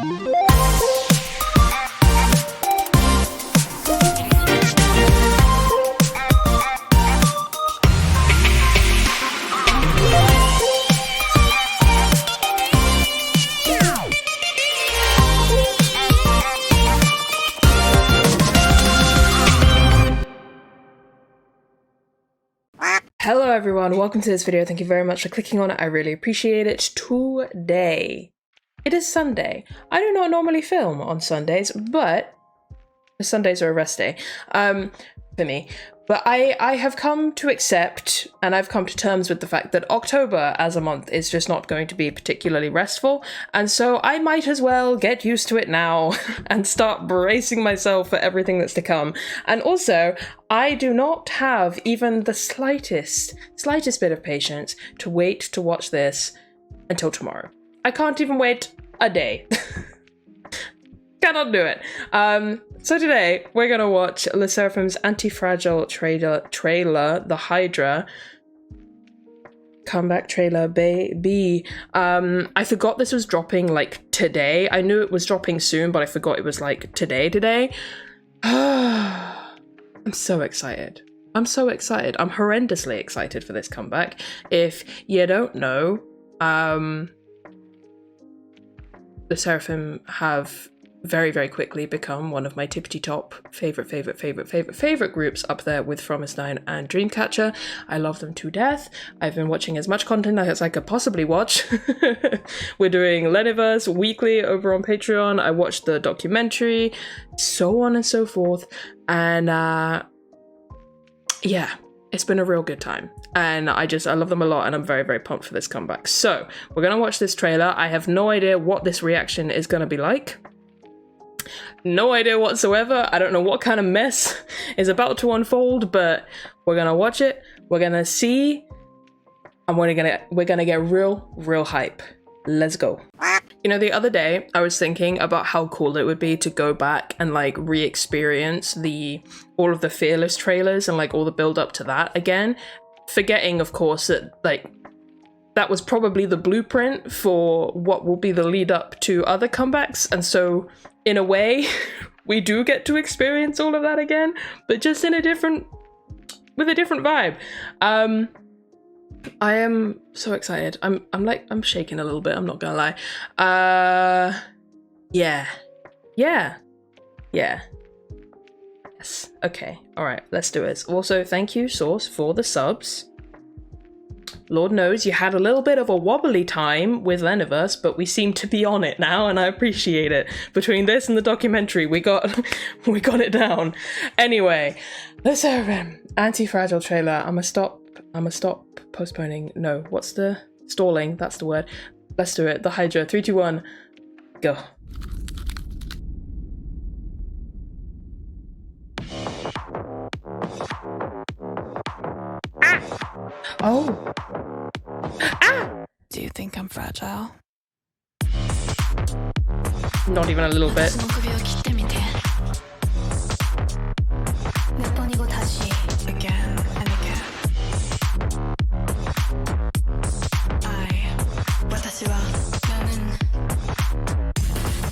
Hello everyone, welcome to this video. Thank you very much for clicking on it. I really appreciate it. Today, it is Sunday. I do not normally film on Sundays, but Sundays are a rest day for me. But I have come to accept, and I've come to terms with the fact that October as a month is just not going to be particularly restful, and so I might as well get used to it now and start bracing myself for everything that's to come. And also, I do not have even the slightest bit of patience to wait to watch this until tomorrow. I can't even wait a day. Cannot do it. So today we're gonna watch 르세라핌's Anti-Fragile trailer, the HYDRA comeback trailer, baby. I forgot this was dropping like today. I knew it was dropping soon, but I forgot it was like today. I'm so excited. I'm horrendously excited for this comeback. If you don't know, 르세라핌 have very quickly become one of my tippity top favorite groups, up there with From9 and Dreamcatcher. I love them to death. I've been watching as much content as I could possibly watch. We're doing Leniverse weekly over on Patreon. I watched the documentary, so on and so forth, and yeah, it's been a real good time, and I love them a lot, and I'm very pumped for this comeback. So we're gonna watch this trailer. I have no idea what this reaction is gonna be like. No idea whatsoever. I don't know what kind of mess is about to unfold, but we're gonna watch it, we're gonna see, and we're gonna get real hype. Let's go. You know, the other day I was thinking about how cool it would be to go back and like re-experience all of the Fearless trailers and like all the build up to that again, forgetting of course that like that was probably the blueprint for what will be the lead up to other comebacks, and so in a way we do get to experience all of that again, but just with a different vibe. I am so excited. I'm shaking a little bit, I'm not gonna lie. Yeah. Yes. Okay. All right. Let's do it. Also, thank you, Source, for the subs. Lord knows you had a little bit of a wobbly time with Leniverse, but we seem to be on it now, and I appreciate it. Between this and the documentary, we got it down. Anyway, 르세라핌 Anti-Fragile trailer. I'ma stop postponing. No, what's the stalling? That's the word. Let's do it. The HYDRA. 3, 2, 1, go. Oh. Ah! Do you think I'm fragile? Not even a little bit. Again and again.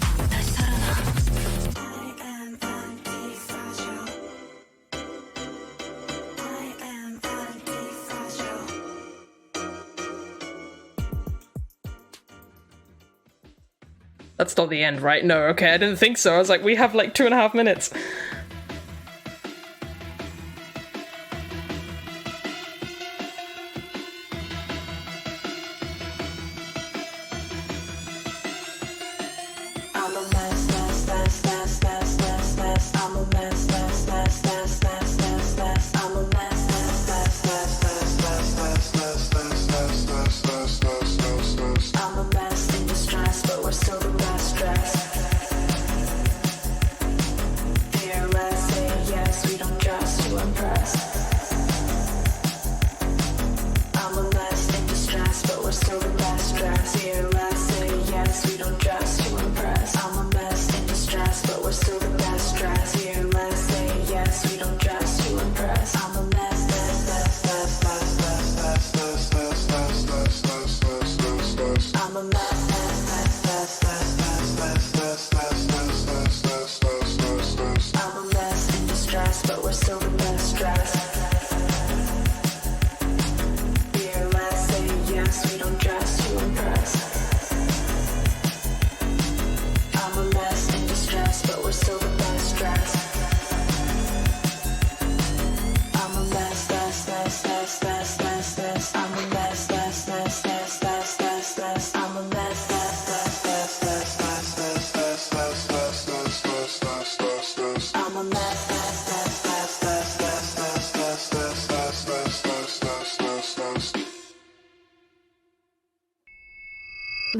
나는 다시 살아나. I am anti-fragile. I am anti-fragile. That's not the end, right? No, okay, I didn't think so. I was like, we have like 2.5 minutes. Still the best dress. Here, let's say yes, we don't dress to impress. I'm a mess.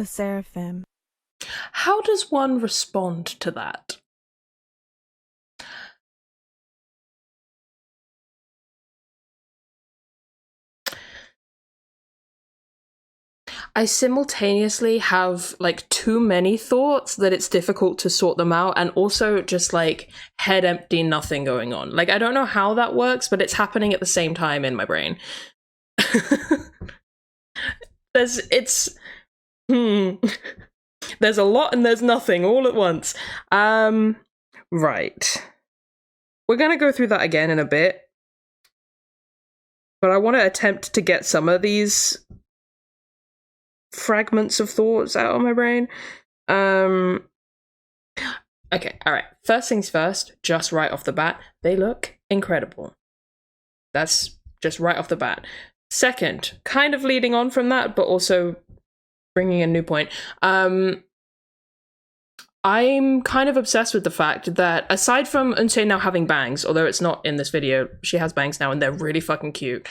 SSERAFIM. How does one respond to that? I simultaneously have like too many thoughts that it's difficult to sort them out, and also just like head empty, nothing going on. Like, I don't know how that works, but it's happening at the same time in my brain. There's a lot and there's nothing all at once. Right. We're gonna go through that again in a bit, but I want to attempt to get some of these fragments of thoughts out of my brain. Okay, all right. First things first, just right off the bat, they look incredible. That's just right off the bat. Second, kind of leading on from that, but also bringing a new point. I'm kind of obsessed with the fact that aside from Unse now having bangs, although it's not in this video, she has bangs now and they're really fucking cute.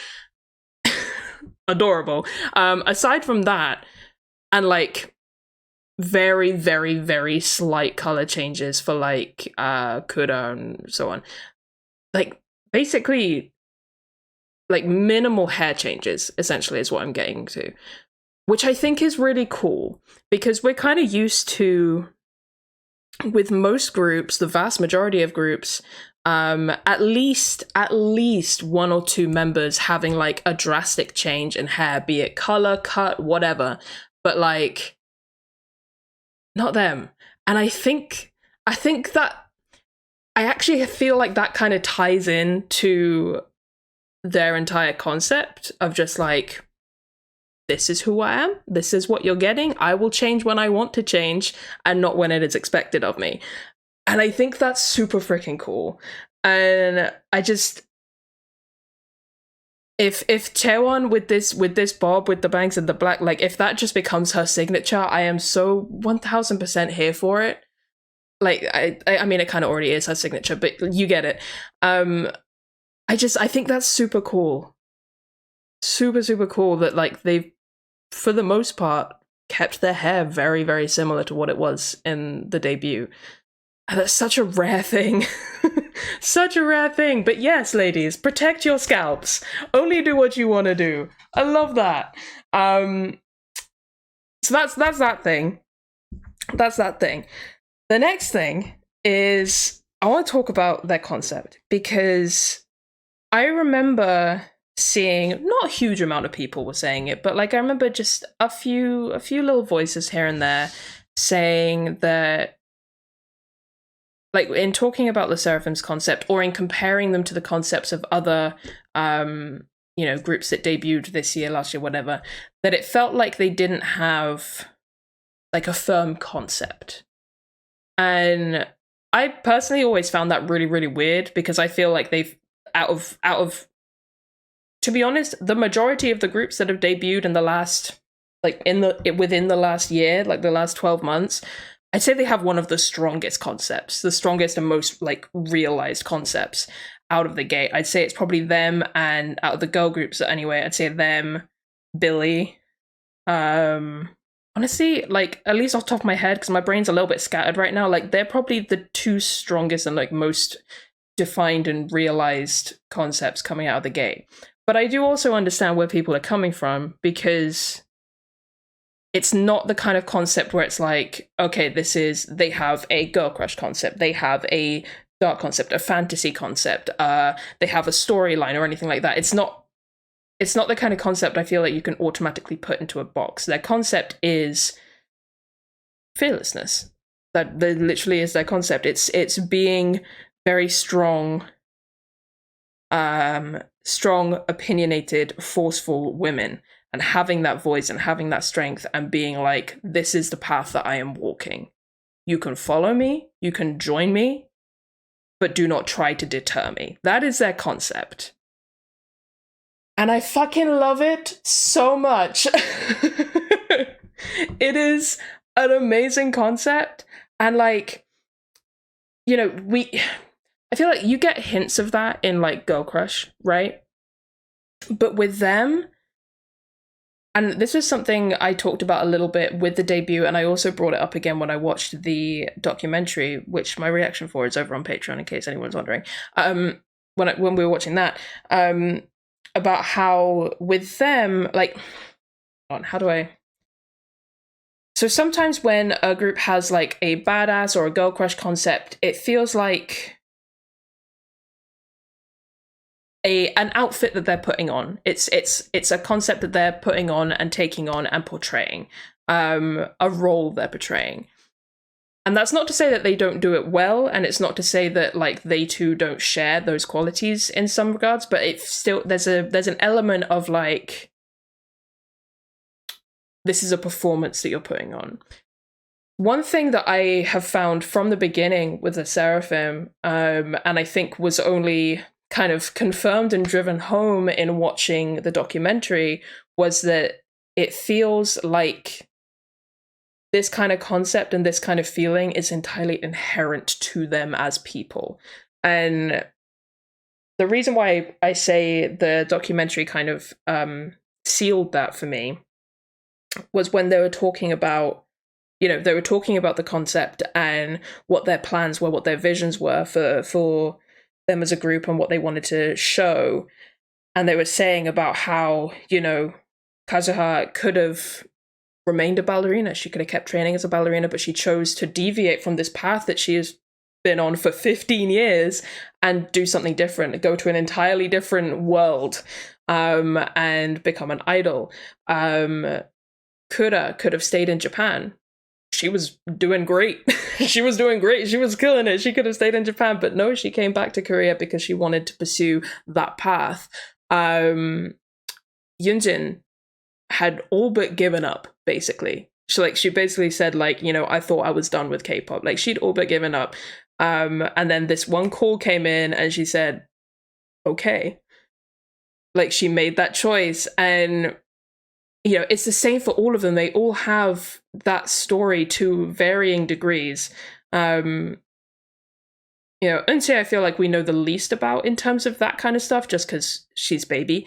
Adorable. Aside from that, and like very, very, very slight color changes for like Kuda and so on. Like basically like minimal hair changes, essentially, is what I'm getting to. Which I think is really cool, because we're kind of used to, with most groups, the vast majority of groups, at least one or two members having like a drastic change in hair, be it color, cut, whatever, but like not them. And I think that I actually feel like that kind of ties in to their entire concept of just like, this is who I am, this is what you're getting, I will change when I want to change and not when it is expected of me. And I think that's super freaking cool. And I just, if Chaewon with this bob with the bangs and the black, like if that just becomes her signature, I am so 1000% here for it. Like I mean, it kind of already is her signature, but you get it. I think that's super cool. Super, super cool that like they've, for the most part, kept their hair very, very similar to what it was in the debut. And that's such a rare thing. Such a rare thing. But yes, ladies, protect your scalps. Only do what you want to do. I love that. So that's that thing. That's that thing. The next thing is I want to talk about their concept, because I remember seeing, not a huge amount of people were saying it, but like I remember just a few little voices here and there saying that, like in talking about LE/SSERAFIM's concept, or in comparing them to the concepts of other groups that debuted this year, last year, whatever, that it felt like they didn't have like a firm concept. And I personally always found that really, really weird, because I feel like they've out of to be honest, the majority of the groups that have debuted in the last, like within the last year, like the last 12 months, I'd say they have one of the strongest concepts, the strongest and most like realized concepts out of the gate. I'd say it's probably them, and out of the girl groups anyway, I'd say them, Billy. Honestly, like at least off the top of my head, because my brain's a little bit scattered right now, like they're probably the two strongest and like most defined and realized concepts coming out of the gate. But I do also understand where people are coming from, because it's not the kind of concept where it's like, okay, they have a girl crush concept, they have a dark concept, a fantasy concept, they have a storyline or anything like that. It's not the kind of concept I feel like you can automatically put into a box. Their concept is fearlessness. That literally is their concept. It's being very strong, opinionated, forceful women, and having that voice and having that strength and being like, this is the path that I am walking. You can follow me, you can join me, but do not try to deter me. That is their concept. And I fucking love it so much. It is an amazing concept. And like, I feel like you get hints of that in like Girl Crush, right? But with them, And this was something I talked about a little bit with the debut, and I also brought it up again when I watched the documentary, which my reaction for is over on Patreon, in case anyone's wondering. When we were watching that, about how with them, like, how do I? So sometimes when a group has like a badass or a girl crush concept, it feels like an outfit that they're putting on. It's a concept that they're putting on and taking on and portraying, a role they're portraying. And that's not to say that they don't do it well, and it's not to say that like they too don't share those qualities in some regards, but it's still there's an element of like, this is a performance that you're putting on. One thing that I have found from the beginning with the SSERAFIM, and I think was only kind of confirmed and driven home in watching the documentary, was that it feels like this kind of concept and this kind of feeling is entirely inherent to them as people. And the reason why I say the documentary kind of sealed that for me was when they were talking about, they were talking about the concept and what their plans were, what their visions were for them as a group and what they wanted to show. And they were saying about how, Kazuha could have remained a ballerina. She could have kept training as a ballerina, but she chose to deviate from this path that she has been on for 15 years and do something different, go to an entirely different world, and become an idol. Kura could have stayed in Japan. She was doing great. She was doing great. She was killing it. She could have stayed in Japan, but no, she came back to Korea because she wanted to pursue that path. Yunjin had all but given up, basically. She basically said, like, I thought I was done with K-pop. Like, she'd all but given up. And then this one call came in and she said, okay. Like, she made that choice. And it's the same for all of them. They all have that story to varying degrees. Eunse, I feel like we know the least about in terms of that kind of stuff, just because she's baby.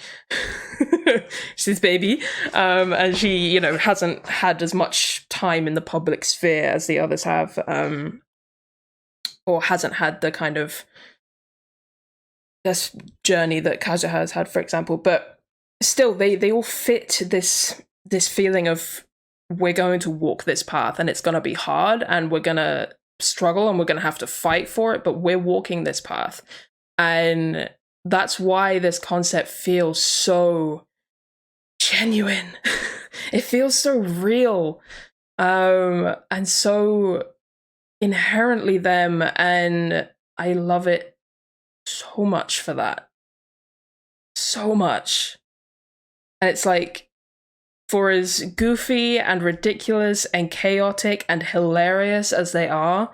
She's baby. And she, hasn't had as much time in the public sphere as the others have, or hasn't had the kind of this journey that Kazuha has had, for example. But still, they all fit this feeling of, we're going to walk this path and it's going to be hard and we're going to struggle and we're going to have to fight for it, but we're walking this path. And that's why this concept feels so genuine. It feels so real, and so inherently them, and I love it so much for that. So much. And it's like, for as goofy and ridiculous and chaotic and hilarious as they are,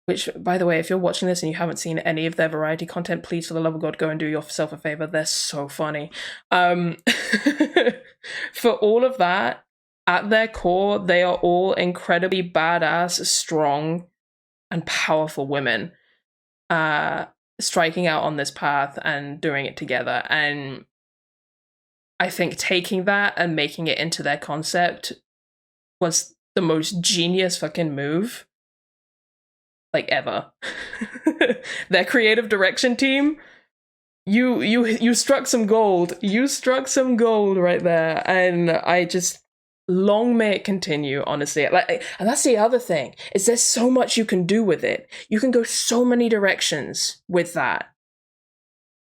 which, by the way, if you're watching this and you haven't seen any of their variety content, please, for the love of God, go and do yourself a favor. They're so funny. For all of that, at their core, they are all incredibly badass, strong, and powerful women, striking out on this path and doing it together. And I think taking that and making it into their concept was the most genius fucking move, like, ever. Their creative direction team, you struck some gold. You struck some gold right there, and I just, long may it continue, honestly. Like, and that's the other thing, is there's so much you can do with it. You can go so many directions with that.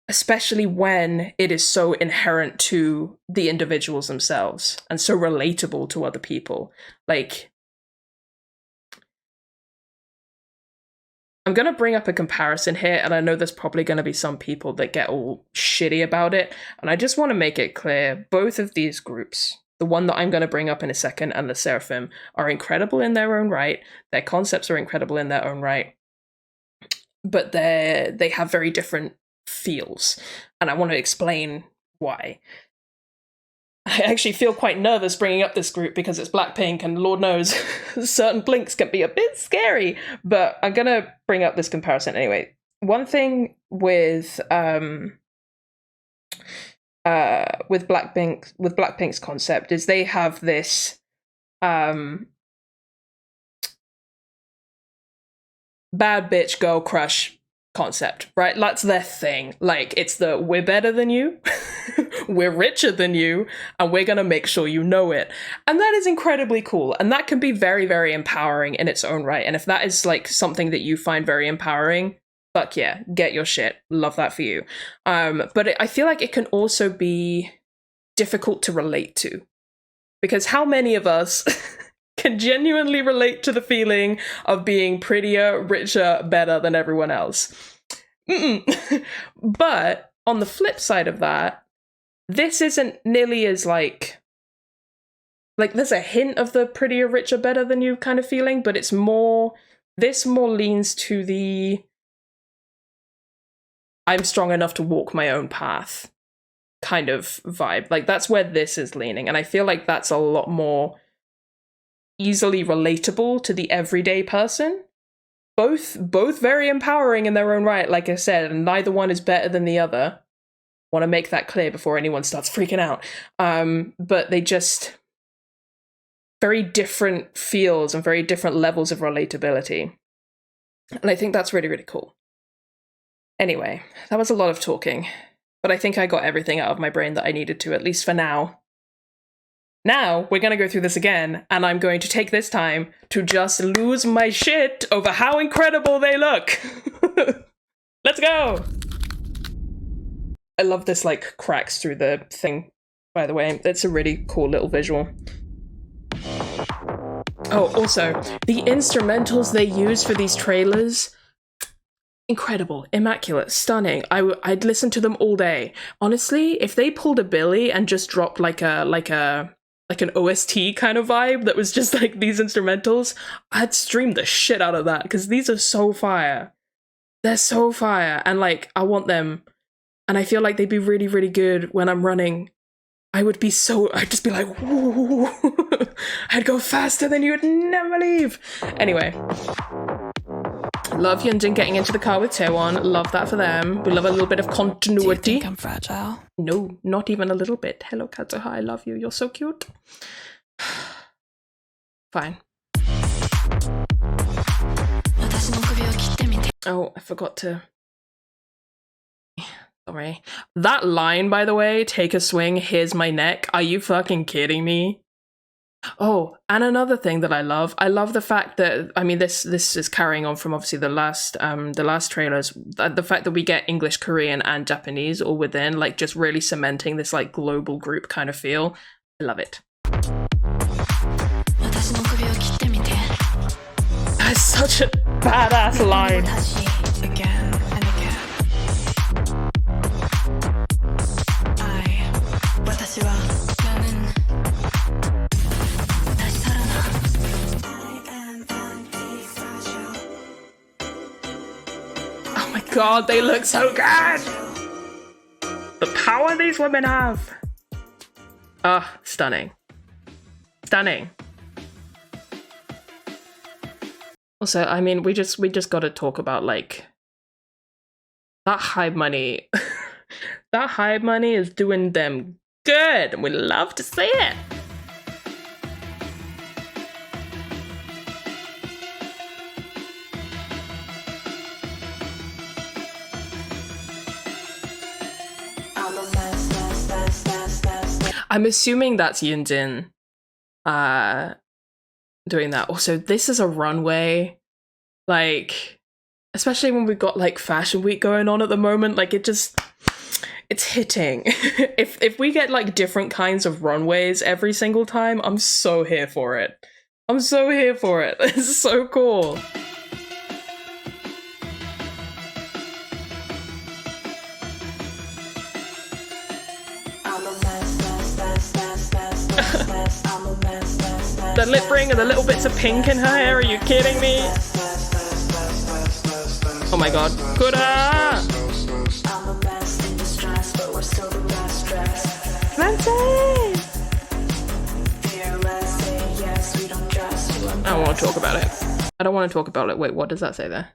Especially when it is so inherent to the individuals themselves and so relatable to other people. Like, I'm going to bring up a comparison here, and I know there's probably going to be some people that get all shitty about it, and I just want to make it clear, both of these groups, the one that I'm going to bring up in a second and the SSERAFIM, are incredible in their own right. Their concepts are incredible in their own right, but they have very different feels, and I want to explain why. I actually feel quite nervous bringing up this group because it's Blackpink, and Lord knows certain blinks can be a bit scary, but I'm gonna bring up this comparison anyway. One thing with Blackpink's concept is they have this bad bitch girl crush concept, right? That's their thing. Like, it's the we're better than you, we're richer than you, and we're gonna make sure you know it. And that is incredibly cool. And that can be very, very empowering in its own right. And if that is like something that you find very empowering, fuck yeah, get your shit. Love that for you. But I feel like it can also be difficult to relate to. Because how many of us can genuinely relate to the feeling of being prettier, richer, better than everyone else? But on the flip side of that, this isn't nearly as like there's a hint of the prettier, richer, better than you kind of feeling, but it's more, this more leans to the I'm strong enough to walk my own path kind of vibe. Like, that's where this is leaning. And I feel like that's a lot more easily relatable to the everyday person. Both very empowering in their own right, like I said, and neither one is better than the other. Want to make that clear before anyone starts freaking out. But they just very different feels and very different levels of relatability. And I think that's really, really cool. Anyway, that was a lot of talking, but I think I got everything out of my brain that I needed to, at least for now. Now, we're going to go through this again, and I'm going to take this time to just lose my shit over how incredible they look. Let's go! I love this, like, cracks through the thing, by the way. It's a really cool little visual. Oh, also, the instrumentals they use for these trailers, incredible, immaculate, stunning. I'd listen to them all day. Honestly, if they pulled a Billy and just dropped like an OST kind of vibe that was just like these instrumentals, I'd stream the shit out of that, because these are so fire. They're so fire, and like, I want them, and I feel like they'd be really, really good when I'm running. I'd just be like, woo. I'd go faster than you would never believe. Anyway. Love Hyunjin getting into the car with Taewon. Love that for them. We love a little bit of continuity. Do you think I'm fragile? No, not even a little bit. Hello, Kazuha, I love you. You're so cute. Fine. Oh, I forgot to... Sorry. That line, by the way, take a swing, here's my neck. Are you fucking kidding me? Oh, and another thing that I love the fact that, I mean, this is carrying on from obviously the last trailers, the fact that we get English, Korean, and Japanese all within, like, just really cementing this like global group kind of feel. I love it. That's such a badass line. Again and again. Oh my god, they look so good! The power these women have! Ah, stunning. Stunning. Also, I mean, we just gotta talk about, like, that HYDRA money. That HYDRA money is doing them good, and we love to see it. I'm assuming that's Yunjin doing that. Also, this is a runway, like, especially when we've got like Fashion Week going on at the moment, like it's hitting. If we get like different kinds of runways every single time, I'm so here for it. I'm so here for it. It's so cool. The lip ring and the little bits of pink in her hair, are you kidding me? Oh my god. Kura! I don't want to talk about it. I don't want to talk about it. Wait, what does that say there?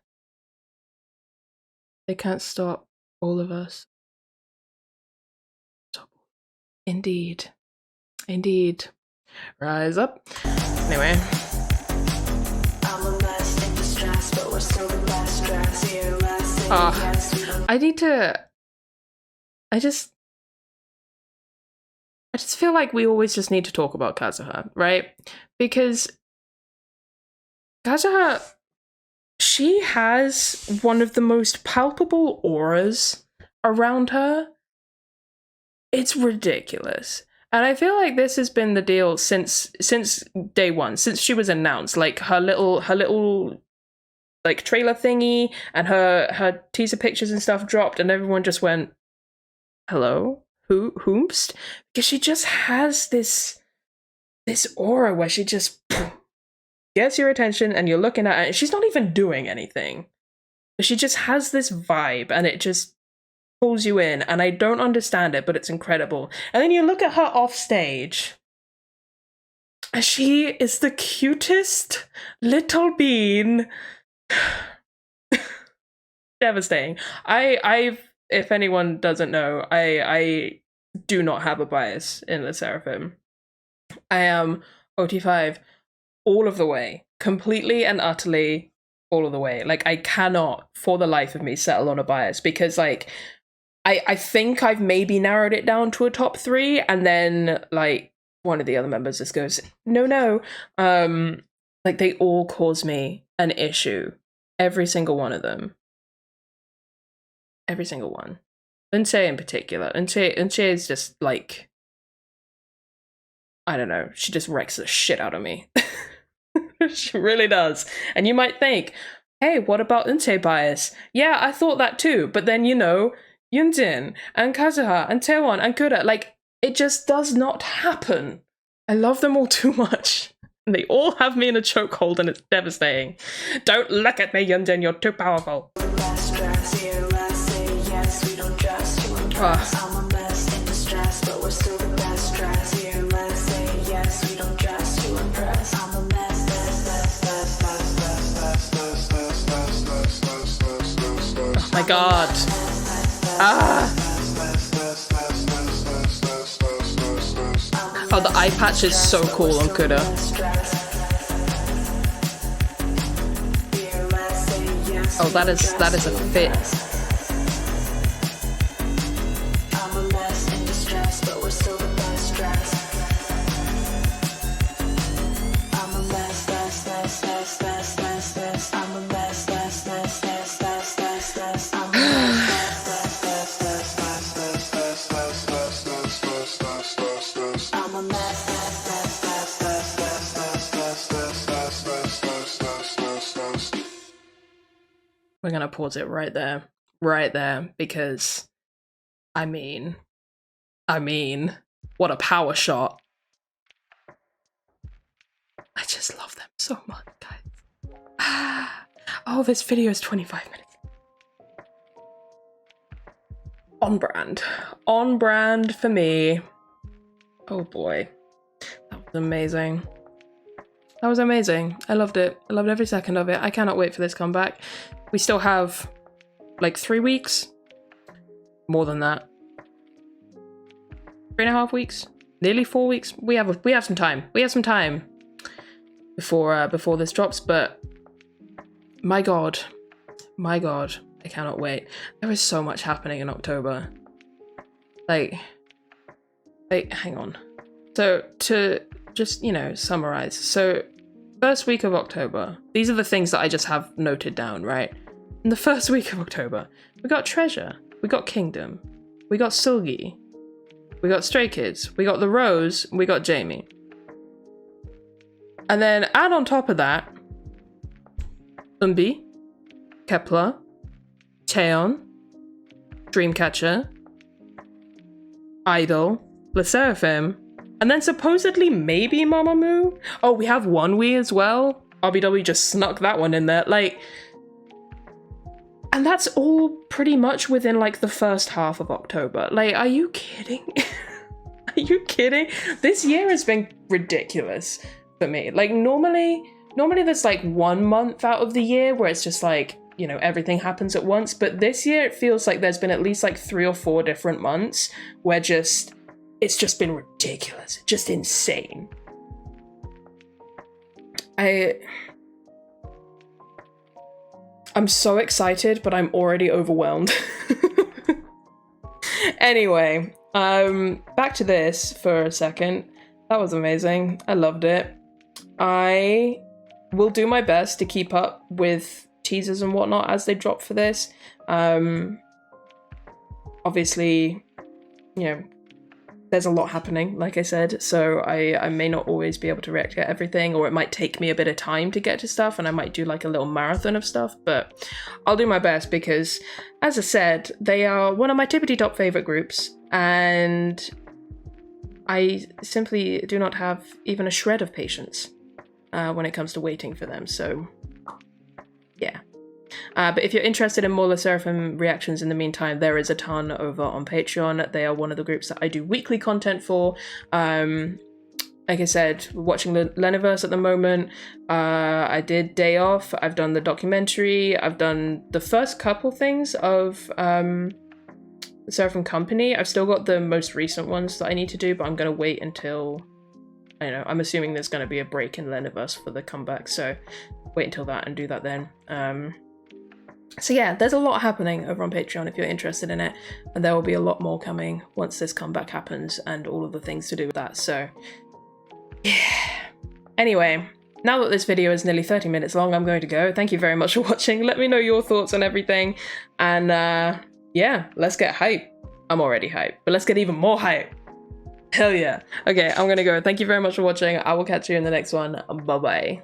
They can't stop all of us. Stop. Indeed. Indeed. Rise up. Anyway. I need to... I just feel like we always just need to talk about Kazuha, right? Because Kazuha, she has one of the most palpable auras around her. It's ridiculous. And I feel like this has been the deal since day one, since she was announced. Like her little like trailer thingy and her teaser pictures and stuff dropped, and everyone just went, "Hello, whomst?" Because she just has this aura where she just gets your attention, and you're looking at her, and she's not even doing anything. She just has this vibe, and it just pulls you in, and I don't understand it, but it's incredible. And then you look at her off stage, and she is the cutest little bean. Devastating. If anyone doesn't know, I do not have a bias in 르세라핌. I am OT5 all of the way, completely and utterly all of the way. Like, I cannot for the life of me settle on a bias, because like I think I've maybe narrowed it down to a top 3, and then like one of the other members just goes, no. Like, they all cause me an issue. Every single one of them. Every single one. Unche in particular. Unche is just like, I don't know, she just wrecks the shit out of me. She really does. And you might think, hey, what about Unche bias? Yeah, I thought that too. But then, you know, Yunjin and Kazuha and Taewon and Kura, like, it just does not happen. I love them all too much. And they all have me in a chokehold, and it's devastating. Don't look at me, Yunjin, you're too powerful. Oh my god. Oh, the eye patch is so cool on Kura. Oh, that is a fit. We're gonna pause it right there, because I mean, what a power shot. I just love them so much, guys. Oh, this video is 25 minutes. On brand for me. Oh boy, that was amazing. That was amazing. I loved it. I loved every second of it. I cannot wait for this comeback. We still have like 3 weeks, more than that, 3.5 weeks, nearly 4 weeks. We have some time. We have some time before this drops. But my god, I cannot wait. There is so much happening in October. Like, hang on. So to just, you know, summarize. So first week of October, these are the things that I just have noted down, right? In the first week of October, we got Treasure, we got Kingdom, we got Sulgi, we got Stray Kids, we got The Rose, we got Jamie. And then add on top of that, Umbi, Kepler, Cheon, Dreamcatcher, Idol, 르세라핌, and then supposedly maybe Mamamoo. Oh, we have One We as well. RBW just snuck that one in there. Like, and that's all pretty much within like the first half of October. Like, are you kidding? Are you kidding? This year has been ridiculous for me. Like, normally there's like 1 month out of the year where it's just like, you know, everything happens at once. But this year it feels like there's been at least like 3 or 4 different months where just it's just been ridiculous, just insane. I'm so excited, but I'm already overwhelmed. Anyway, back to this for a second. That was amazing. I loved it. I will do my best to keep up with teasers and whatnot as they drop for this. Obviously, you know, there's a lot happening, like I said, so I may not always be able to react to everything, or it might take me a bit of time to get to stuff, and I might do like a little marathon of stuff, but I'll do my best because, as I said, they are one of my tippity top favorite groups, and I simply do not have even a shred of patience when it comes to waiting for them, so yeah. But if you're interested in more 르세라핌 reactions in the meantime, there is a ton over on Patreon. They are one of the groups that I do weekly content for. Like I said, watching the Leniverse at the moment. I did Day Off. I've done the documentary. I've done the first couple things of 르세라핌 Company. I've still got the most recent ones that I need to do, but I'm going to wait until... I don't know, I'm assuming there's going to be a break in Leniverse for the comeback, so wait until that and do that then. So yeah, there's a lot happening over on Patreon if you're interested in it, and there will be a lot more coming once this comeback happens and all of the things to do with that, so yeah. Anyway, now that this video is nearly 30 minutes long, I'm going to go. Thank you very much for watching. Let me know your thoughts on everything, and yeah, let's get hype. I'm already hyped, but let's get even more hype. Hell yeah. Okay, I'm gonna go. Thank you very much for watching. I will catch you in the next one. Bye-bye.